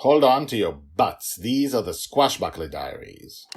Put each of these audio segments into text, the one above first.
Hold on to your butts. These are the Squashbuckler Diaries.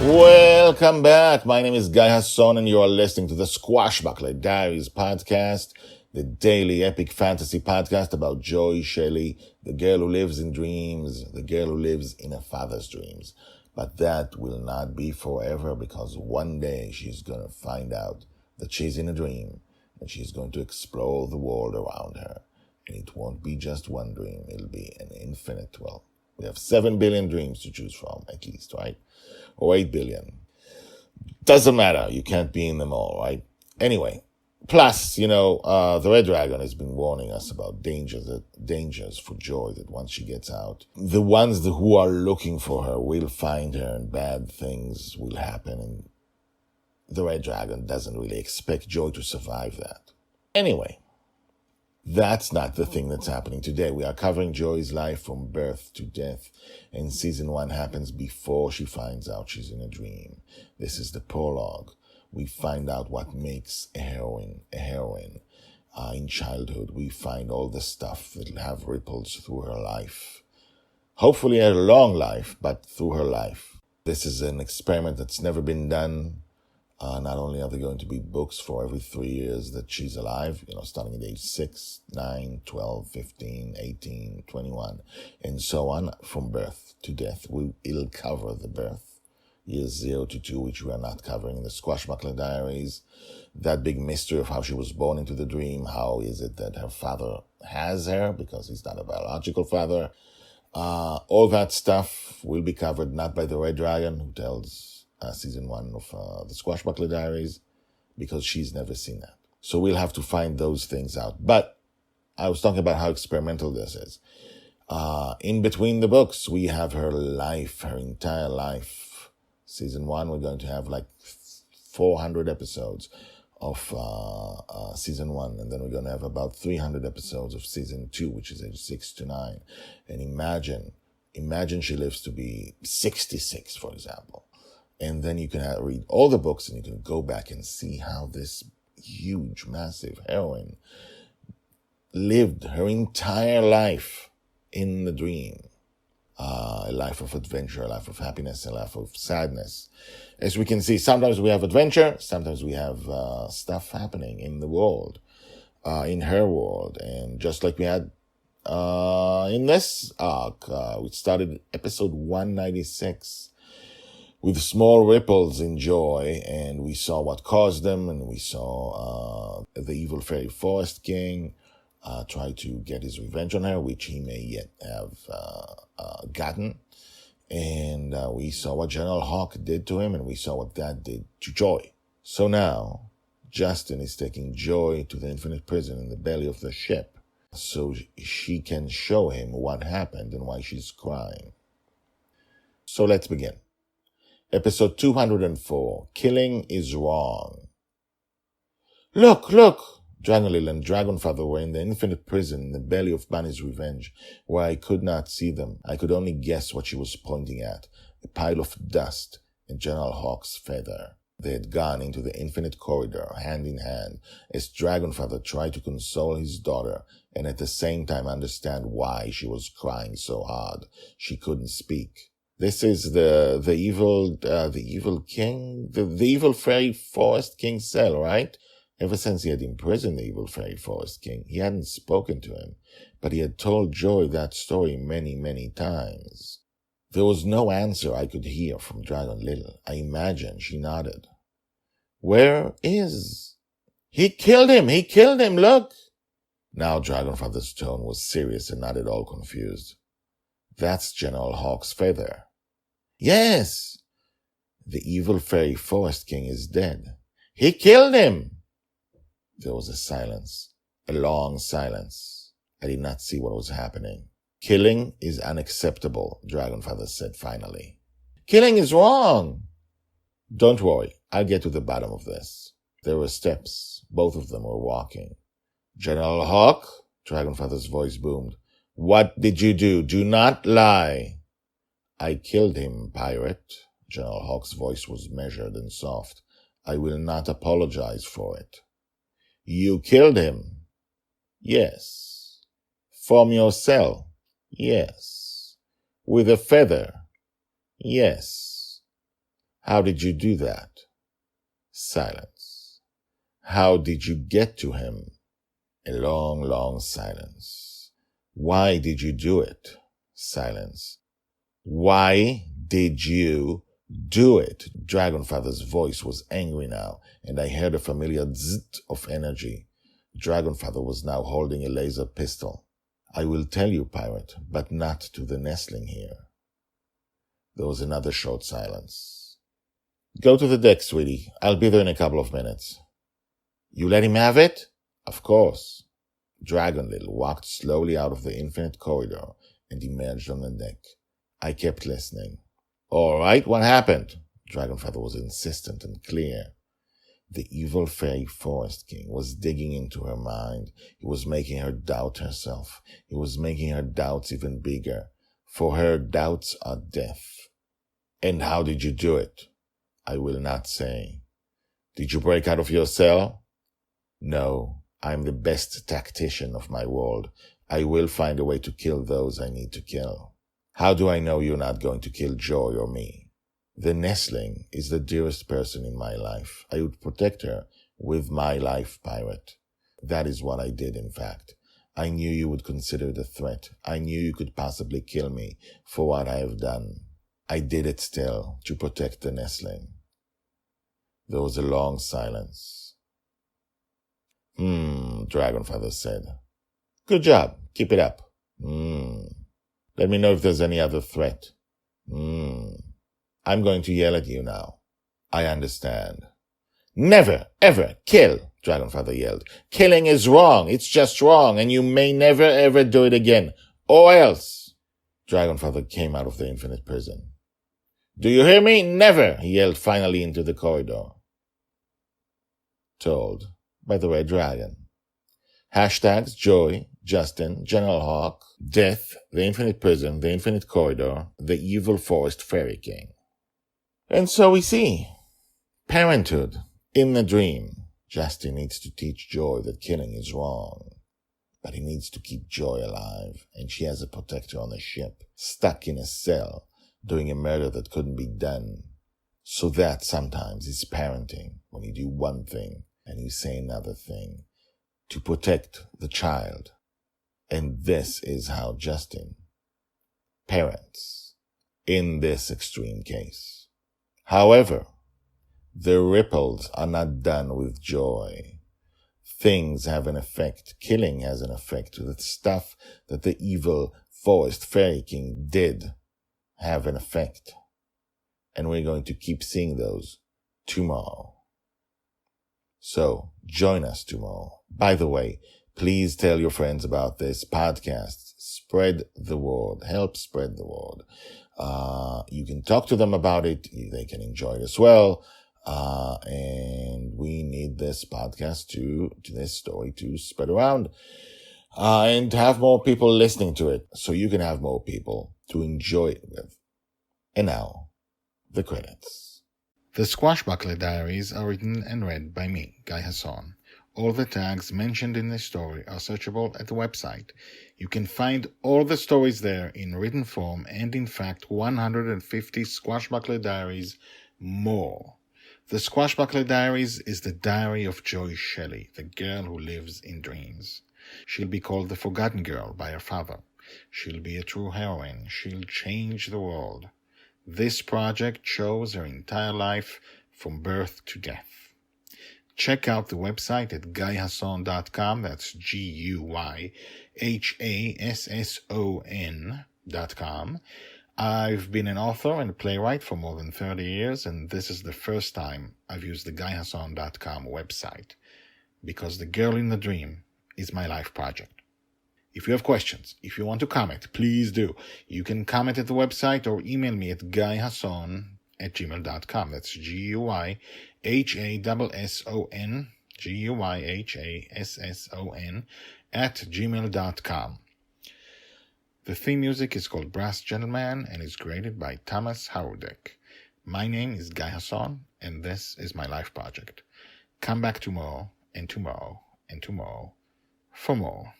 Welcome back. My name is Guy Hasson, and you are listening to the Squashbuckler Diaries podcast, the daily epic fantasy podcast about Joy Shelley, the girl who lives in dreams, the girl who lives in her father's dreams. But that will not be forever, because one day she's going to find out that she's in a dream, and she's going to explore the world around her. And it won't be just one dream. It'll be an infinite, we have 7 billion dreams to choose from, at least, right? Or 8 billion. Doesn't matter. You can't be in them all, right? Anyway, plus, the Red Dragon has been warning us about dangers for Joy, that once she gets out, the ones who are looking for her will find her and bad things will happen. And the Red Dragon doesn't really expect Joy to survive that. Anyway, that's not the thing that's happening today. We are covering Joy's life from birth to death, and season 1 happens before she finds out she's in a dream. This is the prologue. We find out what makes a heroine a heroine. In childhood, we find all the stuff that will have ripples through her life. Hopefully a long life, but through her life. This is an experiment that's never been done. Not only are there going to be books for every 3 years that she's alive, starting at age 6, 9, 12, 15, 18, 21, and so on, from birth to death. It'll cover the birth, years 0 to 2, which we are not covering in the Squashbuckler Diaries. That big mystery of how she was born into the dream. How is it that her father has her, because he's not a biological father? All that stuff will be covered, not by the Red Dragon, who tells season 1 of the Squashbuckler Diaries, because she's never seen that. So we'll have to find those things out. But I was talking about how experimental this is. In between the books, we have her life, her entire life. Season 1, we're going to have like 400 episodes of season 1, and then we're going to have about 300 episodes of season 2, which is age 6 to 9. And imagine she lives to be 66, for example. And then you can read all the books, and you can go back and see how this huge, massive heroine lived her entire life in the dream. A life of adventure, a life of happiness, a life of sadness. As we can see, sometimes we have adventure, sometimes we have stuff happening in the world, in her world. And just like we had in this arc, we started episode 196. With small ripples in Joy, and we saw what caused them, and we saw the evil fairy forest king try to get his revenge on her, which he may yet have gotten. And we saw what General Hawk did to him, and we saw what that did to Joy. So now, Justin is taking Joy to the infinite prison in the belly of the ship, so she can show him what happened and why she's crying. So let's begin. Episode 204, Killing is Wrong. Look! Dragonlil and Dragonfather were in the infinite prison in the belly of Bonny's revenge, where I could not see them. I could only guess what she was pointing at, a pile of dust and General Hawk's feather. They had gone into the infinite corridor, hand in hand, as Dragonfather tried to console his daughter and at the same time understand why she was crying so hard she couldn't speak. This is the evil king, the evil fairy forest king Cell, right? Ever since he had imprisoned the evil fairy forest king, he hadn't spoken to him, but he had told Joy that story many, many times. There was no answer I could hear from Dragonlil. I imagine she nodded. Where is? He killed him, look! Now Dragonfather's tone was serious and not at all confused. That's General Hawk's feather. Yes! The evil fairy forest king is dead. He killed him! There was a silence, a long silence. I did not see what was happening. Killing is unacceptable, Dragonfather said finally. Killing is wrong. Don't worry, I'll get to the bottom of this. There were steps. Both of them were walking. General Hawk, Dragonfather's voice boomed. What did you do? Do not lie. I killed him, pirate. General Hawk's voice was measured and soft. I will not apologize for it. You killed him? Yes. From your cell? Yes. With a feather? Yes. How did you do that? Silence. How did you get to him? A long, long silence. Why did you do it? Silence. Why did you do it? Dragonfather's voice was angry now, and I heard a familiar zzz of energy. Dragonfather was now holding a laser pistol. I will tell you, pirate, but not to the nestling here. There was another short silence. Go to the deck, sweetie. I'll be there in a couple of minutes. You let him have it? Of course. Dragon Little walked slowly out of the infinite corridor and emerged on the deck. I kept listening. All right, what happened? Dragonfather was insistent and clear. The evil fairy forest king was digging into her mind. He was making her doubt herself. He was making her doubts even bigger. For her, doubts are death. And how did you do it? I will not say. Did you break out of your cell? No, I'm the best tactician of my world. I will find a way to kill those I need to kill. How do I know you're not going to kill Joy or me? The nestling is the dearest person in my life. I would protect her with my life, pirate. That is what I did, in fact. I knew you would consider it a threat. I knew you could possibly kill me for what I have done. I did it still to protect the nestling. There was a long silence. Dragonfather said. Good job. Keep it up. Let me know if there's any other threat. I'm going to yell at you now. I understand. Never, ever kill, Dragonfather yelled. Killing is wrong. It's just wrong, and you may never, ever do it again. Or else. Dragonfather came out of the infinite prison. Do you hear me? Never, he yelled finally into the corridor. Told by the Red Dragon. Hashtags Joy, Justin, General Hawk, Death, the Infinite Prison, the Infinite Corridor, the Evil Forest Fairy King. And so we see. Parenthood. In the dream. Justin needs to teach Joy that killing is wrong. But he needs to keep Joy alive, and she has a protector on the ship, stuck in a cell, doing a murder that couldn't be done. So that sometimes is parenting, when you do one thing and you say another thing, to protect the child. And this is how Justin parents in this extreme case. However, the ripples are not done with Joy. Things have an effect. Killing has an effect. The stuff that the evil forest fairy king did have an effect. And we're going to keep seeing those tomorrow. So join us tomorrow. By the way, please tell your friends about this podcast. Spread the word. Help spread the word. You can talk to them about it. They can enjoy it as well. And we need this podcast this story to spread around, and have more people listening to it so you can have more people to enjoy it with. And now, the credits. The Squashbuckler Diaries are written and read by me, Guy Hasson. All the tags mentioned in this story are searchable at the website. You can find all the stories there in written form and, in fact, 150 Squashbuckler Diaries more. The Squashbuckler Diaries is the diary of Joy Shelley, the girl who lives in dreams. She'll be called the Forgotten Girl by her father. She'll be a true heroine. She'll change the world. This project shows her entire life from birth to death. Check out the website at guyhasson.com. That's GUYHASSON.com. I've been an author and a playwright for more than 30 years, and this is the first time I've used the guyhasson.com website, because The Girl in the Dream is my life project. If you have questions, if you want to comment, please do. You can comment at the website or email me at guyhasson@gmail.com. That's GUYHASSON, GUYHASSON @gmail.com. The theme music is called Brass Gentleman and is created by Thomas Howardek. My name is Guy Hasson, and this is my life project. Come back tomorrow, and tomorrow, and tomorrow, for more.